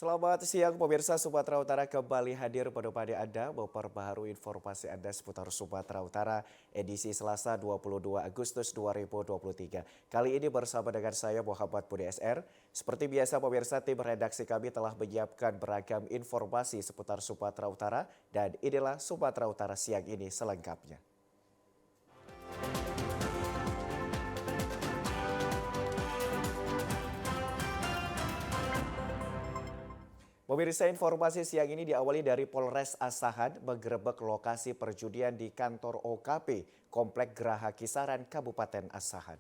Selamat siang pemirsa, Sumatera Utara kembali hadir pada Anda memperbaharui informasi Anda seputar Sumatera Utara edisi Selasa 22 Agustus 2023. Kali ini bersama dengan saya Muhammad Budi SR. Seperti biasa pemirsa, tim redaksi kami telah menyiapkan beragam informasi seputar Sumatera Utara dan inilah Sumatera Utara siang ini selengkapnya. Pemirsa, informasi siang ini diawali dari Polres Asahan menggerebek lokasi perjudian di kantor OKP, Komplek Geraha Kisaran, Kabupaten Asahan.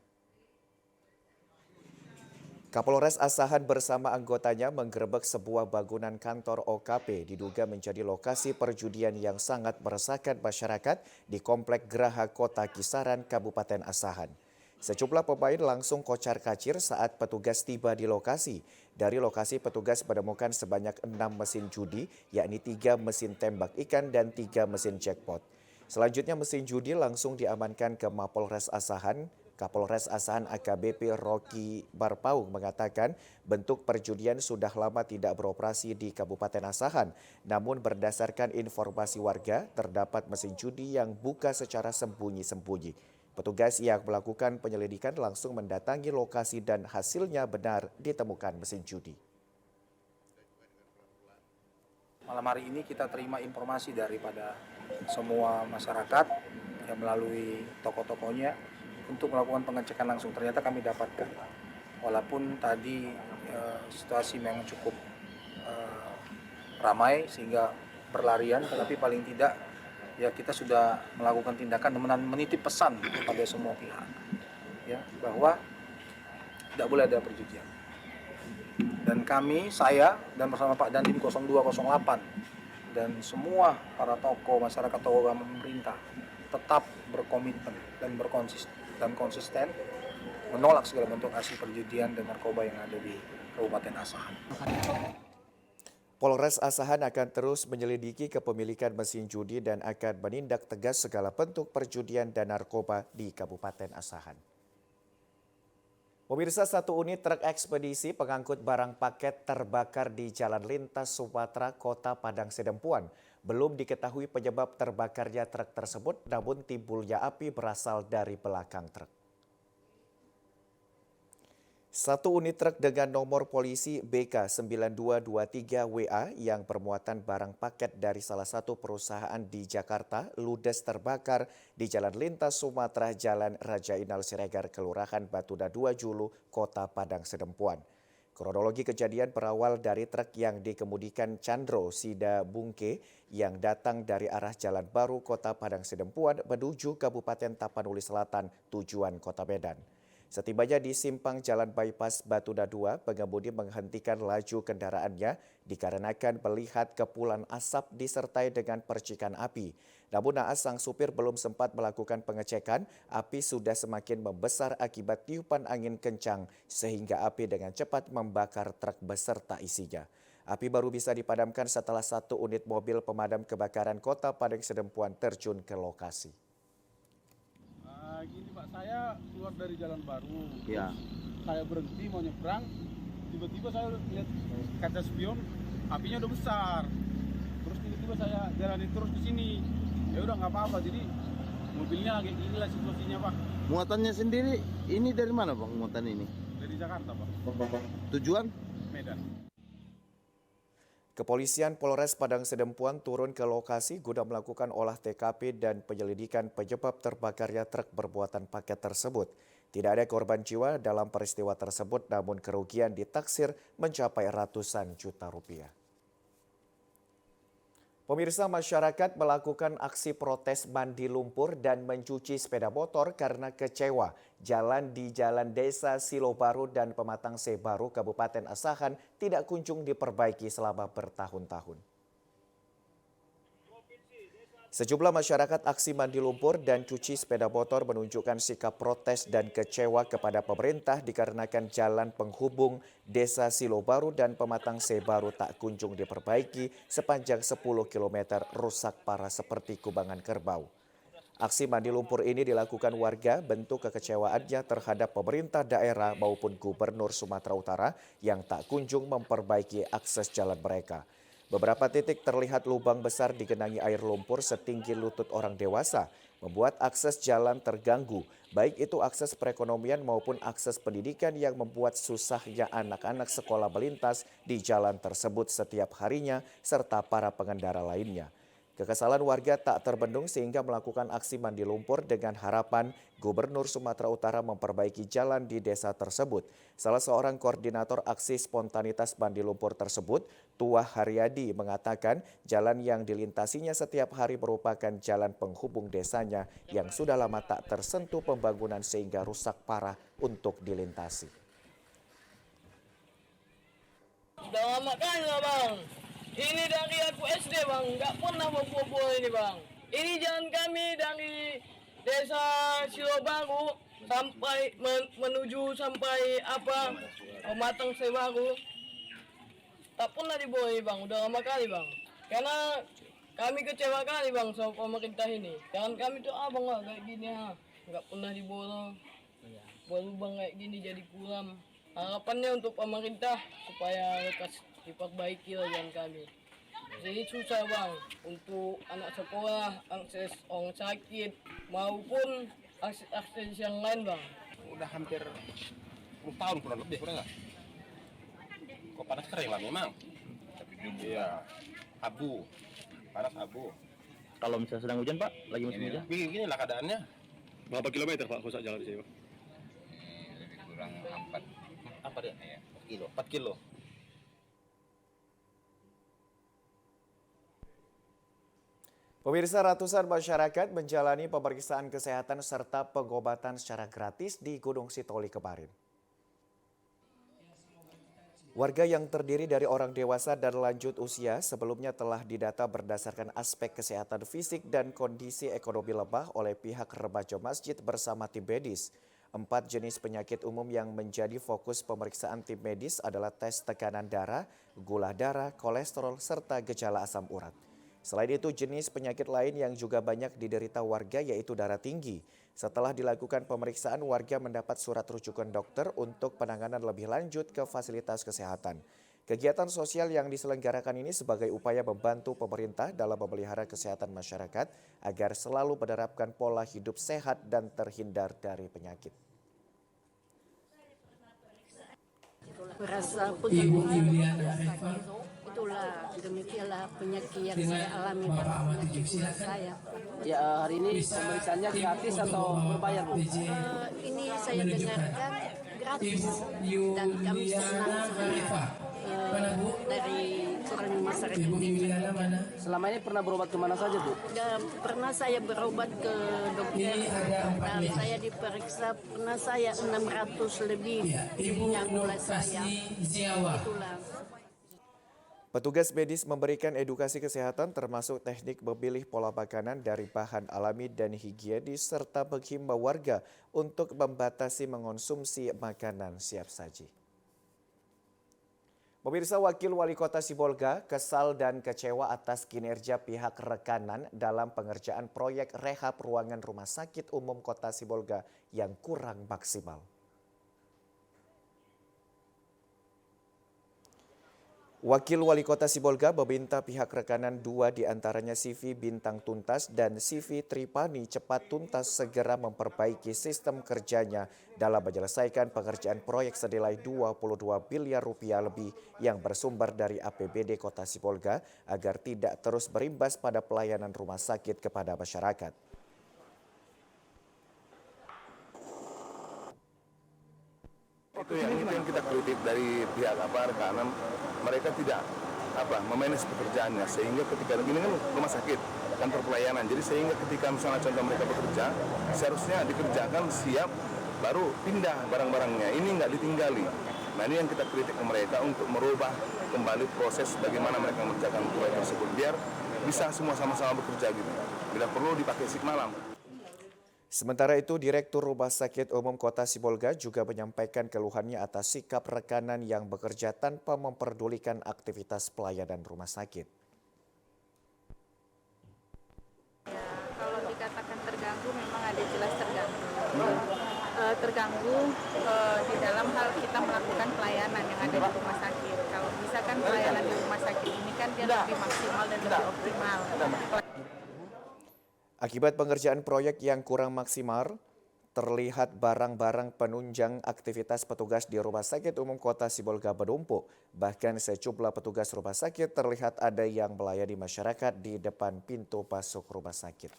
Kapolres Asahan bersama anggotanya menggerebek sebuah bangunan kantor OKP diduga menjadi lokasi perjudian yang sangat meresahkan masyarakat di Komplek Geraha Kota Kisaran, Kabupaten Asahan. Sejumlah pemain langsung kocar-kacir saat petugas tiba di lokasi. Dari lokasi petugas menemukan sebanyak 6 mesin judi, yakni 3 mesin tembak ikan dan 3 mesin jackpot. Selanjutnya mesin judi langsung diamankan ke Mapolres Asahan. Kapolres Asahan AKBP Rocky Barpaung mengatakan bentuk perjudian sudah lama tidak beroperasi di Kabupaten Asahan. Namun berdasarkan informasi warga, terdapat mesin judi yang buka secara sembunyi-sembunyi. Petugas yang melakukan penyelidikan langsung mendatangi lokasi dan hasilnya benar ditemukan mesin judi. Malam hari ini kita terima informasi daripada semua masyarakat yang melalui toko-tokonya untuk melakukan pengecekan langsung. Ternyata kami dapatkan, walaupun tadi situasi memang cukup ramai sehingga berlarian, tetapi paling tidak ya kita sudah melakukan tindakan dan menitip pesan kepada semua pihak ya bahwa tidak boleh ada perjudian. Dan saya dan bersama Pak Dandim 0208 dan semua para tokoh masyarakat, tokoh pemerintah tetap berkomitmen dan konsisten menolak segala bentuk aksi perjudian dan narkoba yang ada di Kabupaten Asahan. Polres Asahan akan terus menyelidiki kepemilikan mesin judi dan akan menindak tegas segala bentuk perjudian dan narkoba di Kabupaten Asahan. Pemirsa, satu unit truk ekspedisi pengangkut barang paket terbakar di Jalan Lintas Sumatera, Kota Padang Sidempuan. Belum diketahui penyebab terbakarnya truk tersebut, namun timbulnya api berasal dari belakang truk. Satu unit truk dengan nomor polisi BK9223WA yang bermuatan barang paket dari salah satu perusahaan di Jakarta ludes terbakar di Jalan Lintas Sumatera, Jalan Raja Inal Siregar, Kelurahan Batuda 2 Julu, Kota Padang Sidempuan. Kronologi kejadian berawal dari truk yang dikemudikan Chandro Sida Bungke yang datang dari arah Jalan Baru Kota Padang Sidempuan menuju Kabupaten Tapanuli Selatan tujuan Kota Medan. Setibanya di simpang Jalan Bypass Batuda 2, pengemudi menghentikan laju kendaraannya dikarenakan melihat kepulan asap disertai dengan percikan api. Namun naas sang supir belum sempat melakukan pengecekan, api sudah semakin membesar akibat tiupan angin kencang sehingga api dengan cepat membakar truk beserta isinya. Api baru bisa dipadamkan setelah satu unit mobil pemadam kebakaran Kota Padang Sidempuan terjun ke lokasi. Gini Pak, saya keluar dari Jalan Baru. Ya. Saya berhenti mau nyebrang, tiba-tiba saya lihat kaca spion, apinya udah besar. Terus tiba-tiba saya jalani terus ke sini. Ya udah nggak apa-apa, jadi mobilnya kayak gini lah situasinya Pak. Muatannya sendiri ini dari mana Bang, muatan ini? Dari Jakarta Pak. Tujuan? Medan. Kepolisian Polres Padang Sidempuan turun ke lokasi guna melakukan olah TKP dan penyelidikan penyebab terbakarnya truk bermuatan paket tersebut. Tidak ada korban jiwa dalam peristiwa tersebut, namun kerugian ditaksir mencapai ratusan juta rupiah. Pemirsa, masyarakat melakukan aksi protes mandi lumpur dan mencuci sepeda motor karena kecewa jalan di Jalan Desa Silobaru dan Pematang Sebaru, Kabupaten Asahan tidak kunjung diperbaiki selama bertahun-tahun. Sejumlah masyarakat aksi mandi lumpur dan cuci sepeda motor menunjukkan sikap protes dan kecewa kepada pemerintah dikarenakan jalan penghubung Desa Silobaru dan Pematang Sebaru tak kunjung diperbaiki sepanjang 10 km rusak parah seperti kubangan kerbau. Aksi mandi lumpur ini dilakukan warga bentuk kekecewaannya terhadap pemerintah daerah maupun Gubernur Sumatera Utara yang tak kunjung memperbaiki akses jalan mereka. Beberapa titik terlihat lubang besar digenangi air lumpur setinggi lutut orang dewasa, membuat akses jalan terganggu, baik itu akses perekonomian maupun akses pendidikan yang membuat susahnya anak-anak sekolah melintas di jalan tersebut setiap harinya serta para pengendara lainnya. Kekesalan warga tak terbendung sehingga melakukan aksi mandi lumpur dengan harapan Gubernur Sumatera Utara memperbaiki jalan di desa tersebut. Salah seorang koordinator aksi spontanitas mandi lumpur tersebut, Tuah Haryadi, mengatakan jalan yang dilintasinya setiap hari merupakan jalan penghubung desanya yang sudah lama tak tersentuh pembangunan sehingga rusak parah untuk dilintasi. Udah lama kan lah bang. Ini dari aku SD bang, nggak pernah bobo ini bang. Ini jalan kami dari desa Silobaru sampai menuju sampai Pematang Sebaru. Tak pernah dibawa ini bang, udah lama kali bang. Karena kami kecewa kali bang sama pemerintah ini. Jangan kami tuh abang lah kayak gini ha, nggak pernah dibawa. Baru bang kayak gini jadi kurang. Harapannya untuk pemerintah supaya diperbaiki lah jalan kami. Jadi susah bang untuk anak sekolah, akses orang sakit maupun akses yang lain bang. Udah hampir 10 tahun kurang lebih, kurang nggak? Kok panas kering lah memang. Tapi juga iya, abu, panas abu. Kalau misalnya sedang hujan Pak, lagi musim hujan? Beginilah keadaannya. Berapa kilometer Pak rusak jalan di sini Pak? Lebih kurang 4. Apa dia? Ya. 4 kilo. Pemirsa, ratusan masyarakat menjalani pemeriksaan kesehatan serta pengobatan secara gratis di Gunung Sitoli kemarin. Warga yang terdiri dari orang dewasa dan lanjut usia sebelumnya telah didata berdasarkan aspek kesehatan fisik dan kondisi ekonomi lemah oleh pihak remaja masjid bersama tim medis. 4 jenis penyakit umum yang menjadi fokus pemeriksaan tim medis adalah tes tekanan darah, gula darah, kolesterol, serta gejala asam urat. Selain itu, jenis penyakit lain yang juga banyak diderita warga yaitu darah tinggi. Setelah dilakukan pemeriksaan, warga mendapat surat rujukan dokter untuk penanganan lebih lanjut ke fasilitas kesehatan. Kegiatan sosial yang diselenggarakan ini sebagai upaya membantu pemerintah dalam memelihara kesehatan masyarakat agar selalu menerapkan pola hidup sehat dan terhindar dari penyakit. Merasa itulah demikianlah penyakit yang saya alami penyakit gula saya. Ya hari ini pemeriksaannya gratis atau berbayar Bu? Ini saya dengarkan gratis dan kami senang dari orang masyarakat ini. Selama ini pernah berobat kemana saja Bu? Dan pernah saya berobat ke dokter dan saya diperiksa pernah saya 600 lebih minyak gula saya. Itulah. Petugas medis memberikan edukasi kesehatan termasuk teknik memilih pola makanan dari bahan alami dan higienis serta menghimbau warga untuk membatasi mengonsumsi makanan siap saji. Pemirsa, Wakil Wali Kota Sibolga kesal dan kecewa atas kinerja pihak rekanan dalam pengerjaan proyek rehab ruangan Rumah Sakit Umum Kota Sibolga yang kurang maksimal. Wakil Wali Kota Sibolga meminta pihak rekanan 2 diantaranya CV Bintang Tuntas dan CV Tripani cepat tuntas segera memperbaiki sistem kerjanya dalam menyelesaikan pengerjaan proyek senilai 22 miliar rupiah lebih yang bersumber dari APBD Kota Sibolga agar tidak terus berimbas pada pelayanan rumah sakit kepada masyarakat. Itu yang kita kritik dari pihak rekanan, mereka tidak memanage pekerjaannya sehingga ketika ini kan rumah sakit kantor pelayanan, jadi sehingga ketika misalnya contoh mereka bekerja seharusnya dikerjakan siap baru pindah barang-barangnya, ini nggak ditinggali. Nah ini yang kita kritik ke mereka untuk merubah kembali proses bagaimana mereka mengerjakan proyek tersebut biar bisa semua sama-sama bekerja gitu, bila perlu dipakai shift malam. Sementara itu, Direktur Rumah Sakit Umum Kota Sibolga juga menyampaikan keluhannya atas sikap rekanan yang bekerja tanpa memperdulikan aktivitas pelayanan rumah sakit. Ya, kalau dikatakan terganggu terganggu di dalam hal kita melakukan pelayanan yang ada di rumah sakit. Kalau misalkan pelayanan di rumah sakit ini kan dia lebih maksimal dan lebih optimal. Akibat pengerjaan proyek yang kurang maksimal, terlihat barang-barang penunjang aktivitas petugas di Rumah Sakit Umum Kota Sibolga menumpuk. Bahkan sejumlah petugas rumah sakit terlihat ada yang melayani masyarakat di depan pintu masuk rumah sakit.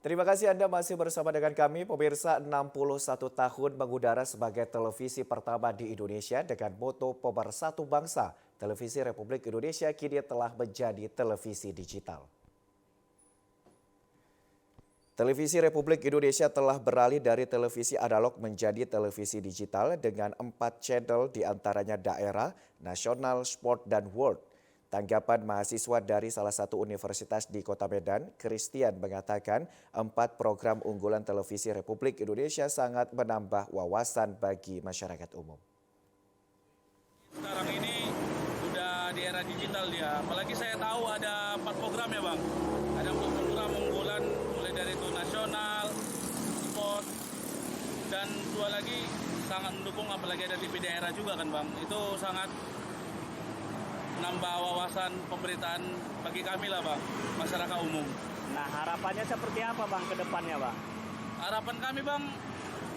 Terima kasih Anda masih bersama dengan kami, pemirsa. 61 tahun mengudara sebagai televisi pertama di Indonesia dengan moto Pemersatu Bangsa. Televisi Republik Indonesia kini telah menjadi televisi digital. Televisi Republik Indonesia telah beralih dari televisi analog menjadi televisi digital dengan 4 channel diantaranya daerah, nasional, sport, dan world. Tanggapan mahasiswa dari salah satu universitas di Kota Medan, Christian, mengatakan 4 program unggulan televisi Republik Indonesia sangat menambah wawasan bagi masyarakat umum. Sekarang ini udah di era digital dia, apalagi saya tahu ada 4 program ya Bang. Ada 4 program unggulan mulai dari itu nasional, sport, dan 2 lagi sangat mendukung, apalagi ada TV daerah juga kan Bang. Itu sangat nambah wawasan pemberitaan bagi kami lah Bang, masyarakat umum. Nah, harapannya seperti apa Bang ke depannya Bang? Harapan kami Bang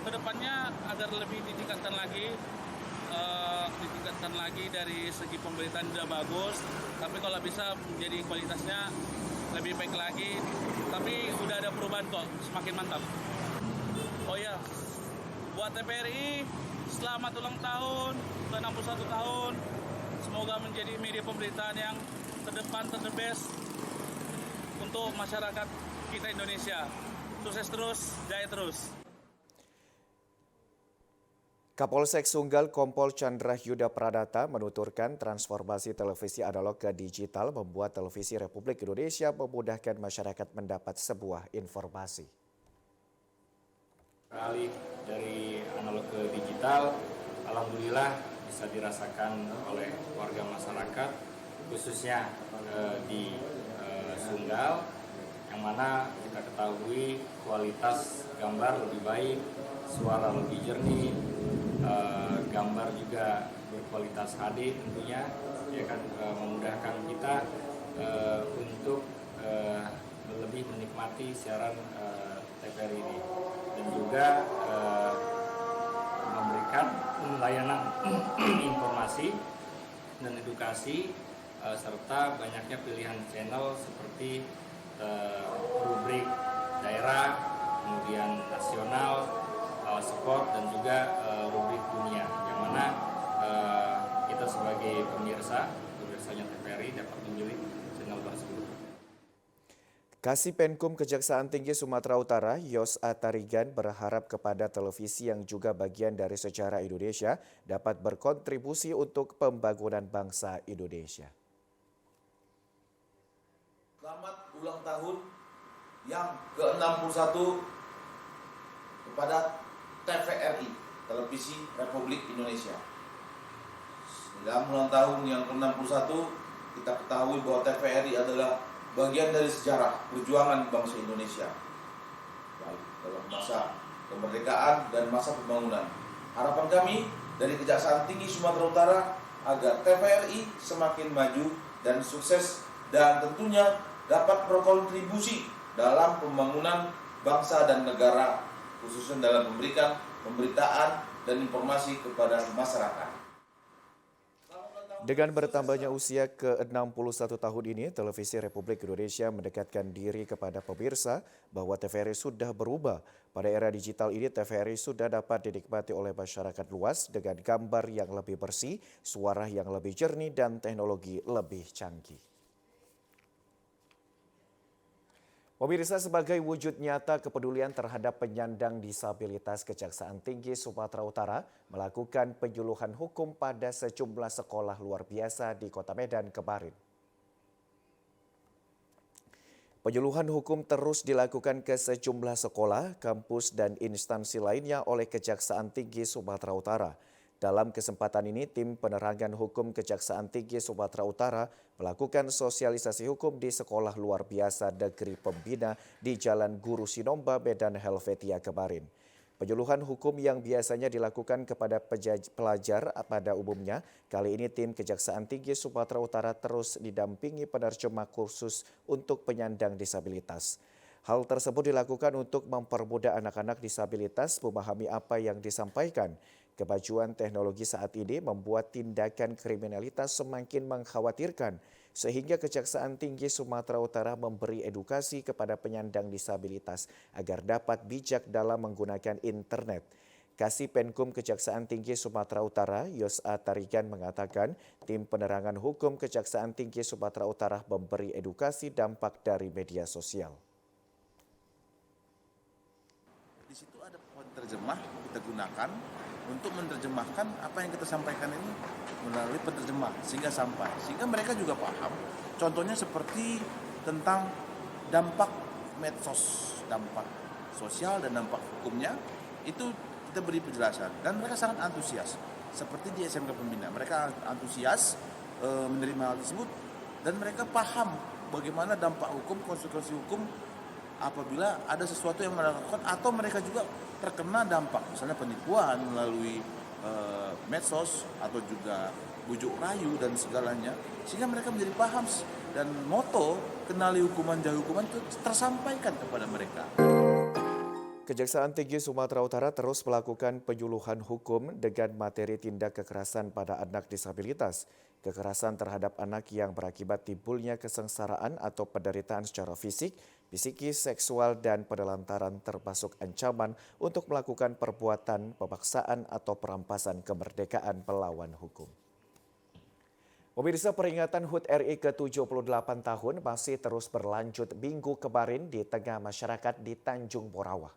ke depannya agar lebih ditingkatkan lagi dari segi pemberitaan sudah bagus, tapi kalau bisa menjadi kualitasnya lebih baik lagi, tapi udah ada perubahan kok, semakin mantap. Oh ya, buat TVRI selamat ulang tahun ke 61 tahun. Semoga menjadi media pemberitaan yang terdepan, terbest untuk masyarakat kita Indonesia. Sukses terus, jaya terus. Kapolsek Sunggal Kompol Chandra Yuda Pradata menuturkan transformasi televisi analog ke digital membuat televisi Republik Indonesia memudahkan masyarakat mendapat sebuah informasi. Beralih dari analog ke digital, alhamdulillah bisa dirasakan oleh warga masyarakat, khususnya di Sunggal, yang mana kita ketahui kualitas gambar lebih baik, suara lebih jernih, gambar juga berkualitas HD tentunya, ya kan, memudahkan kita untuk lebih menikmati siaran TVRI ini, dan juga memberikan layanan informasi dan edukasi serta banyaknya pilihan channel seperti rubrik daerah, kemudian nasional, sport, dan juga rubrik dunia, yang mana kita sebagai pemirsanya TVRI dapat memilih channel tersebut. Kasipenkum Kejaksaan Tinggi Sumatera Utara, Yos Atarigan, berharap kepada televisi yang juga bagian dari sejarah Indonesia dapat berkontribusi untuk pembangunan bangsa Indonesia. Selamat ulang tahun yang ke-61 kepada TVRI, Televisi Republik Indonesia. Dalam ulang tahun yang ke-61, kita ketahui bahwa TVRI adalah bagian dari sejarah perjuangan bangsa Indonesia, baik dalam masa kemerdekaan dan masa pembangunan. Harapan kami dari Kejaksaan Tinggi Sumatera Utara agar TVRI semakin maju dan sukses, dan tentunya dapat berkontribusi dalam pembangunan bangsa dan negara, khususnya dalam memberikan pemberitaan dan informasi kepada masyarakat. Dengan bertambahnya usia ke-61 tahun ini, Televisi Republik Indonesia mendekatkan diri kepada pemirsa bahwa TVRI sudah berubah. Pada era digital ini, TVRI sudah dapat dinikmati oleh masyarakat luas dengan gambar yang lebih bersih, suara yang lebih jernih, dan teknologi lebih canggih. Pemirsa, sebagai wujud nyata kepedulian terhadap penyandang disabilitas, Kejaksaan Tinggi Sumatera Utara melakukan penyuluhan hukum pada sejumlah sekolah luar biasa di Kota Medan kemarin. Penyuluhan hukum terus dilakukan ke sejumlah sekolah, kampus, dan instansi lainnya oleh Kejaksaan Tinggi Sumatera Utara. Dalam kesempatan ini, tim penerangan hukum Kejaksaan Tinggi Sumatera Utara melakukan sosialisasi hukum di Sekolah Luar Biasa Negeri Pembina di Jalan Guru Sinomba, Medan Helvetia kemarin. Penyuluhan hukum yang biasanya dilakukan kepada pelajar pada umumnya, kali ini tim Kejaksaan Tinggi Sumatera Utara terus didampingi penerjemah khusus untuk penyandang disabilitas. Hal tersebut dilakukan untuk mempermudah anak-anak disabilitas memahami apa yang disampaikan. Kemajuan teknologi saat ini membuat tindakan kriminalitas semakin mengkhawatirkan, sehingga Kejaksaan Tinggi Sumatera Utara memberi edukasi kepada penyandang disabilitas agar dapat bijak dalam menggunakan internet. Kasih Penkum Kejaksaan Tinggi Sumatera Utara, Yos.A. Tarigan mengatakan, tim penerangan hukum Kejaksaan Tinggi Sumatera Utara memberi edukasi dampak dari media sosial. Di situ ada penerjemah kita gunakan untuk menerjemahkan apa yang kita sampaikan ini melalui penerjemah sehingga mereka juga paham. Contohnya seperti tentang dampak medsos, dampak sosial dan dampak hukumnya, itu kita beri penjelasan dan mereka sangat antusias. Seperti di SMK Pembina, mereka antusias menerima hal tersebut dan mereka paham bagaimana dampak hukum, konsekuensi hukum apabila ada sesuatu yang melakukan atau mereka juga terkena dampak, misalnya penipuan melalui medsos atau juga bujuk rayu dan segalanya, sehingga mereka menjadi paham dan moto kenali hukuman jauhi hukuman itu tersampaikan kepada mereka. Kejaksaan Tinggi Sumatera Utara terus melakukan penyuluhan hukum dengan materi tindak kekerasan pada anak disabilitas. Kekerasan terhadap anak yang berakibat timbulnya kesengsaraan atau penderitaan secara fisik, psikis, seksual, dan penelantaran termasuk ancaman untuk melakukan perbuatan pemaksaan atau perampasan kemerdekaan melawan hukum. Pemirsa, peringatan HUT RI ke-78 tahun masih terus berlanjut minggu kemarin di tengah masyarakat di Tanjung Morawa.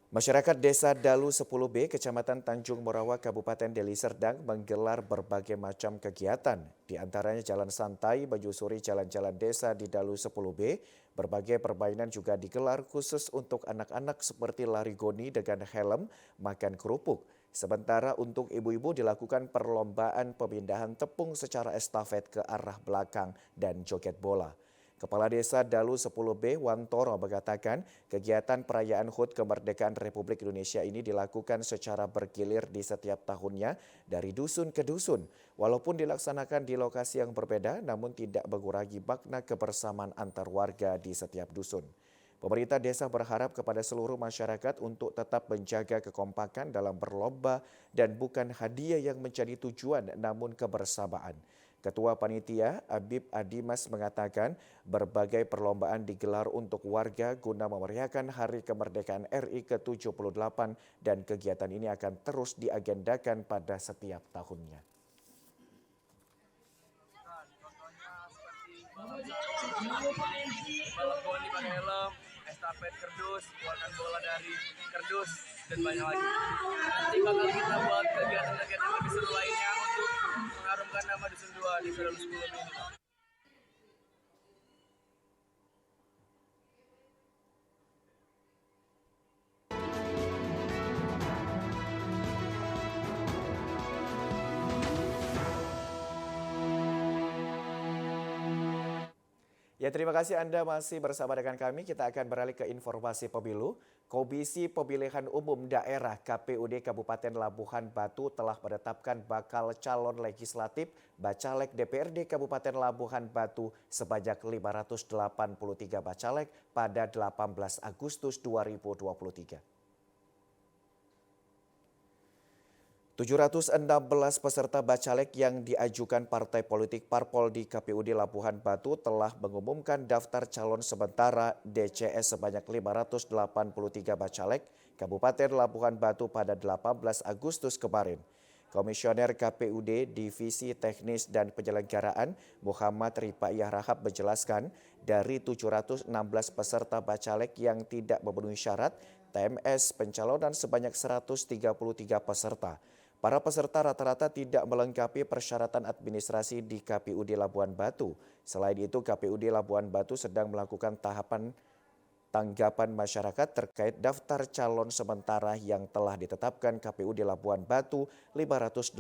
Masyarakat Desa Dalu 10B, Kecamatan Tanjung Morawa, Kabupaten Deli Serdang menggelar berbagai macam kegiatan. Di antaranya jalan santai menyusuri jalan-jalan desa di Dalu 10B. Berbagai permainan juga digelar khusus untuk anak-anak seperti lari goni dengan helm, makan kerupuk. Sementara untuk ibu-ibu dilakukan perlombaan pemindahan tepung secara estafet ke arah belakang dan joget bola. Kepala Desa Dalu 10B Wantoro mengatakan kegiatan perayaan HUT Kemerdekaan Republik Indonesia ini dilakukan secara bergilir di setiap tahunnya dari dusun ke dusun. Walaupun dilaksanakan di lokasi yang berbeda, namun tidak mengurangi makna kebersamaan antar warga di setiap dusun. Pemerintah desa berharap kepada seluruh masyarakat untuk tetap menjaga kekompakan dalam berlomba dan bukan hadiah yang menjadi tujuan namun kebersamaan. Ketua Panitia Habib Adimas mengatakan berbagai perlombaan digelar untuk warga guna memeriahkan Hari Kemerdekaan RI ke-78 dan kegiatan ini akan terus diagendakan pada setiap tahunnya. Balap goni pakai helm, estafet kerdus, buatan bola dari kerdus, dan banyak lagi. Nanti bakal kita buat kegiatan-kegiatan lebih seru lainnya untuk mengharumkan nama Dusun 2 di Dalu 10B ini. Ya, terima kasih Anda masih bersama dengan kami. Kita akan beralih ke informasi pemilu. Komisi Pemilihan Umum Daerah KPUD Kabupaten Labuhan Batu telah menetapkan bakal calon legislatif Bacalek DPRD Kabupaten Labuhan Batu sebanyak 583 bacalek pada 18 Agustus 2023. 716 peserta bacalek yang diajukan partai politik Parpol di KPUD Labuhan Batu telah mengumumkan daftar calon sementara DCS sebanyak 583 bacalek Kabupaten Labuhan Batu pada 18 Agustus kemarin. Komisioner KPUD Divisi Teknis dan Penyelenggaraan Muhammad Rifaiyah Rahab menjelaskan dari 716 peserta bacalek yang tidak memenuhi syarat TMS pencalonan sebanyak 133 peserta. Para peserta rata-rata tidak melengkapi persyaratan administrasi di KPUD Labuan Batu. Selain itu, KPUD Labuan Batu sedang melakukan tahapan tanggapan masyarakat terkait daftar calon sementara yang telah ditetapkan KPUD Labuan Batu 583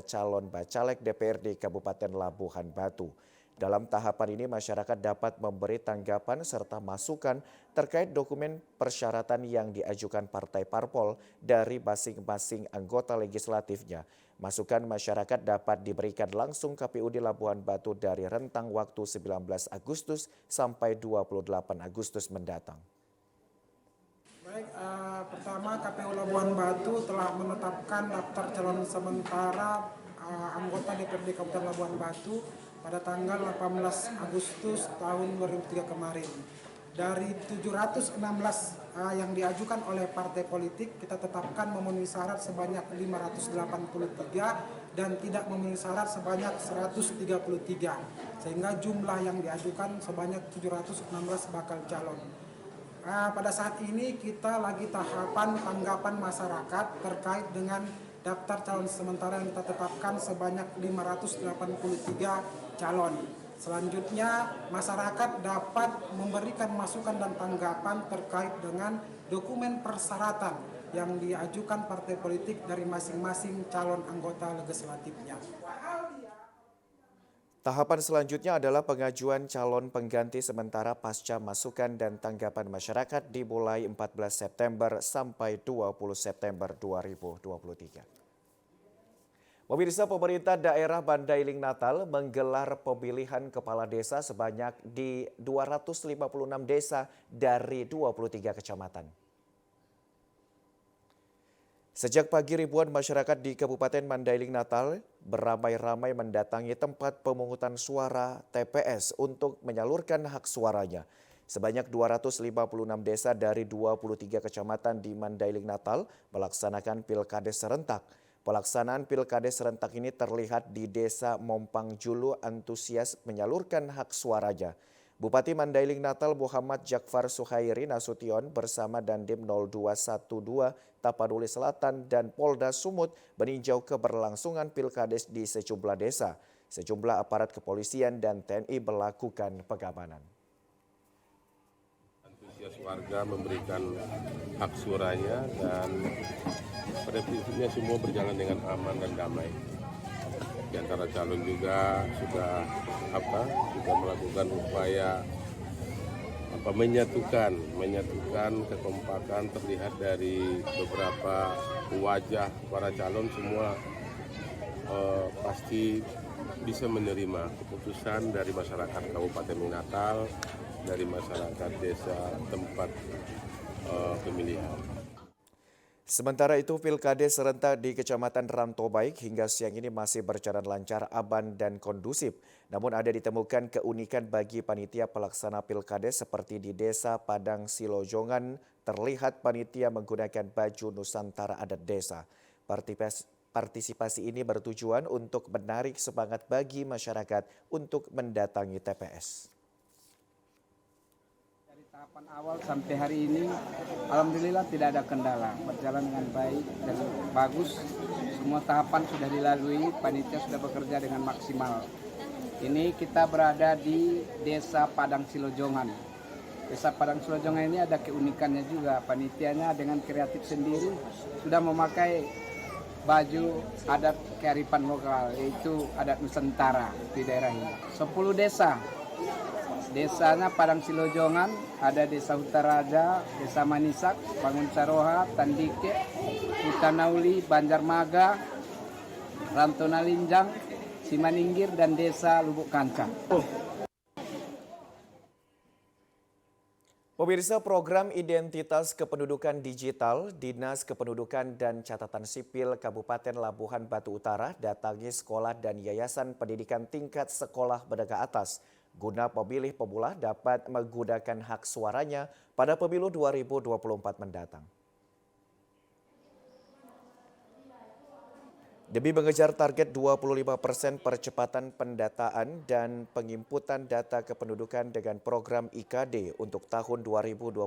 calon bacalek DPRD Kabupaten Labuhan Batu. Dalam tahapan ini masyarakat dapat memberi tanggapan serta masukan terkait dokumen persyaratan yang diajukan partai parpol dari masing-masing anggota legislatifnya. Masukan masyarakat dapat diberikan langsung KPUD Labuhan Batu dari rentang waktu 19 Agustus sampai 28 Agustus mendatang. Baik, pertama KPU Labuan Batu telah menetapkan daftar calon sementara anggota DPRD Kabupaten Labuan Batu pada tanggal 18 Agustus tahun 2003 kemarin. Dari 716 yang diajukan oleh partai politik, kita tetapkan memenuhi syarat sebanyak 583 dan tidak memenuhi syarat sebanyak 133. Sehingga jumlah yang diajukan sebanyak 716 bakal calon. Pada saat ini kita lagi tahapan tanggapan masyarakat terkait dengan daftar calon sementara yang kita tetapkan sebanyak 583 calon. Selanjutnya masyarakat dapat memberikan masukan dan tanggapan terkait dengan dokumen persyaratan yang diajukan partai politik dari masing-masing calon anggota legislatifnya. Tahapan selanjutnya adalah pengajuan calon pengganti sementara pasca masukan dan tanggapan masyarakat dimulai 14 September sampai 20 September 2023. Pemirsa, pemerintah daerah Mandailing Natal menggelar pemilihan kepala desa sebanyak di 256 desa dari 23 kecamatan. Sejak pagi ribuan masyarakat di Kabupaten Mandailing Natal beramai-ramai mendatangi tempat pemungutan suara TPS untuk menyalurkan hak suaranya. Sebanyak 256 desa dari 23 kecamatan di Mandailing Natal melaksanakan pilkades serentak. Pelaksanaan pilkades serentak ini terlihat di Desa Mompang Julu antusias menyalurkan hak suaranya. Bupati Mandailing Natal Muhammad Jakfar Suhairi Nasution bersama Dandim 0212 Tapanuli Selatan dan Polda Sumut meninjau keberlangsungan pilkades di sejumlah desa. Sejumlah aparat kepolisian dan TNI melakukan pengamanan. Antusias warga memberikan hak suaranya dan pada prinsipnya semua berjalan dengan aman dan damai. Di antara calon juga sudah melakukan upaya menyatukan kekompakan terlihat dari beberapa wajah para calon semua pasti bisa menerima keputusan dari masyarakat Kabupaten Natal, dari masyarakat desa tempat pemilihan. Sementara itu, pilkades serentak di Kecamatan Rantobaik hingga siang ini masih berjalan lancar, aman dan kondusif. Namun ada ditemukan keunikan bagi panitia pelaksana pilkades seperti di Desa Padang Silojongan terlihat panitia menggunakan baju Nusantara adat desa. Partisipasi ini bertujuan untuk menarik semangat bagi masyarakat untuk mendatangi TPS. Tahapan awal sampai hari ini, alhamdulillah tidak ada kendala, berjalan dengan baik dan bagus. Semua tahapan sudah dilalui, panitia sudah bekerja dengan maksimal. Ini kita berada di Desa Padang Silojongan. Desa Padang Silojongan ini ada keunikannya juga, panitianya dengan kreatif sendiri sudah memakai baju adat kearifan lokal, yaitu adat Nusantara di daerah ini. 10 desa. Desanya Padang Silojongan, ada Desa Utaraja, Desa Manisak, Bangun Saroha, Tandike, Utanauli, Banjarmaga, Rantona Linjang, Simaninggir, dan Desa Lubuk Kancang. Pemirsa, program Identitas Kependudukan Digital Dinas Kependudukan dan Catatan Sipil Kabupaten Labuhan Batu Utara datangi sekolah dan yayasan pendidikan tingkat sekolah menengah atas guna pemilih pemula dapat menggunakan hak suaranya pada pemilu 2024 mendatang. Demi mengejar target 25% percepatan pendataan dan penginputan data kependudukan dengan program IKD untuk tahun 2023,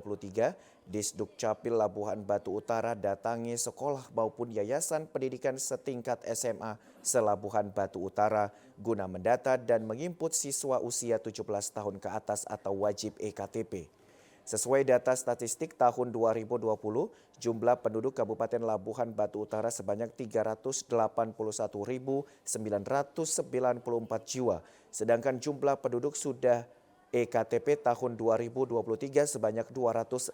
Disduk Capil Labuhan Batu Utara datangi sekolah maupun yayasan pendidikan setingkat SMA se-Labuhan Batu Utara guna mendata dan menginput siswa usia 17 tahun ke atas atau wajib EKTP. Sesuai data statistik tahun 2020, jumlah penduduk Kabupaten Labuhan Batu Utara sebanyak 381.994 jiwa, sedangkan jumlah penduduk sudah EKTP tahun 2023 sebanyak 257.257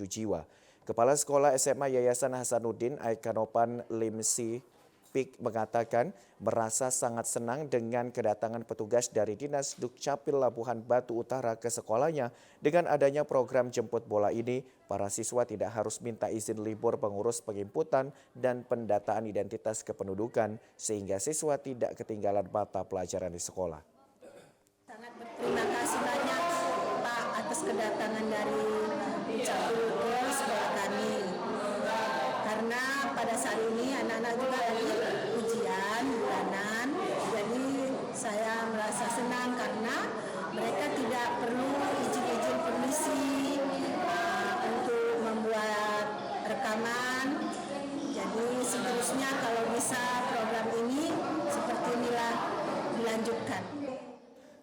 jiwa. Kepala Sekolah SMA Yayasan Hasanuddin Aikanopan Limsi Pik mengatakan merasa sangat senang dengan kedatangan petugas dari Dinas Dukcapil Labuhan Batu Utara ke sekolahnya. Dengan adanya program jemput bola ini, para siswa tidak harus minta izin libur pengurus penginputan dan pendataan identitas kependudukan sehingga siswa tidak ketinggalan mata pelajaran di sekolah. Sangat berterima kasih banyak Pak atas kedatangan dari Dukcapil ke sekolah kami. Karena pada saat ini anak-anak juga lagi ujian bulanan, jadi saya merasa senang karena mereka tidak perlu izin permisi untuk membuat rekaman. Jadi seterusnya kalau bisa program ini seperti inilah dilanjutkan.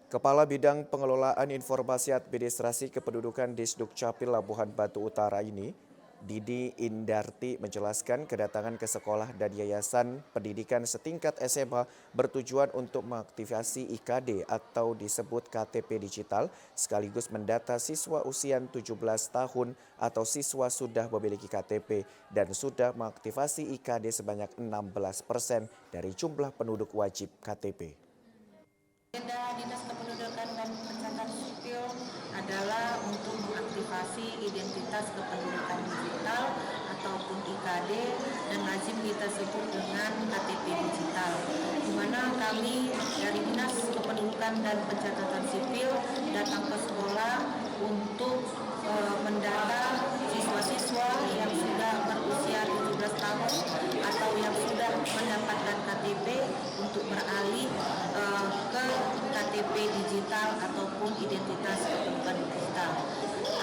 Kepala Bidang Pengelolaan Informasi Administrasi Kependudukan Disduk Capil Labuhan Batu Utara ini, Didi Indarti menjelaskan kedatangan ke sekolah dan yayasan pendidikan setingkat SMA bertujuan untuk mengaktifasi IKD atau disebut KTP digital sekaligus mendata siswa usia 17 tahun atau siswa sudah memiliki KTP dan sudah mengaktifasi IKD sebanyak 16% dari jumlah penduduk wajib KTP. Agenda Dinas Kependudukan dan Pencatatan Sipil adalah untuk mengaktifasi identitas kependudukan digital ataupun IKD dan lazim kita sebut dengan KTP digital, di mana kami dari Dinas Kependudukan dan Pencatatan Sipil datang ke sekolah untuk mendata siswa-siswa yang sudah berusia 17 tahun atau yang sudah mendapatkan KTP untuk beralih ke KTP digital ataupun identitas kependudukan digital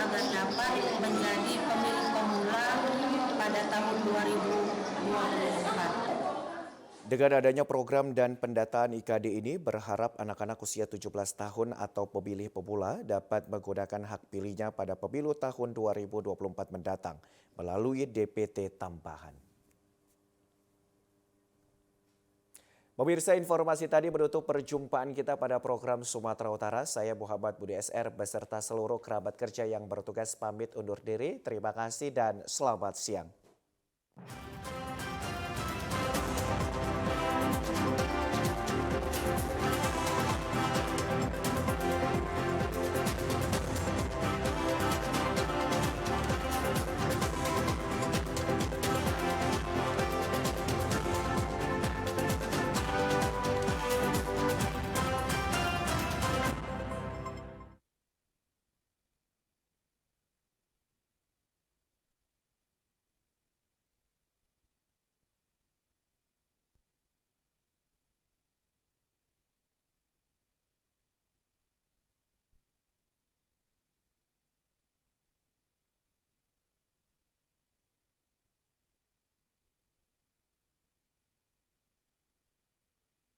agar dapat menjadi pemilih pemula pada tahun 2024. Dengan adanya program dan pendataan IKD ini berharap anak-anak usia 17 tahun atau pemilih pemula dapat menggunakan hak pilihnya pada pemilu tahun 2024 mendatang melalui DPT tambahan. Pemirsa, informasi tadi menutup perjumpaan kita pada program Sumatera Utara. Saya Muhammad Budi SR beserta seluruh kerabat kerja yang bertugas pamit undur diri. Terima kasih dan selamat siang.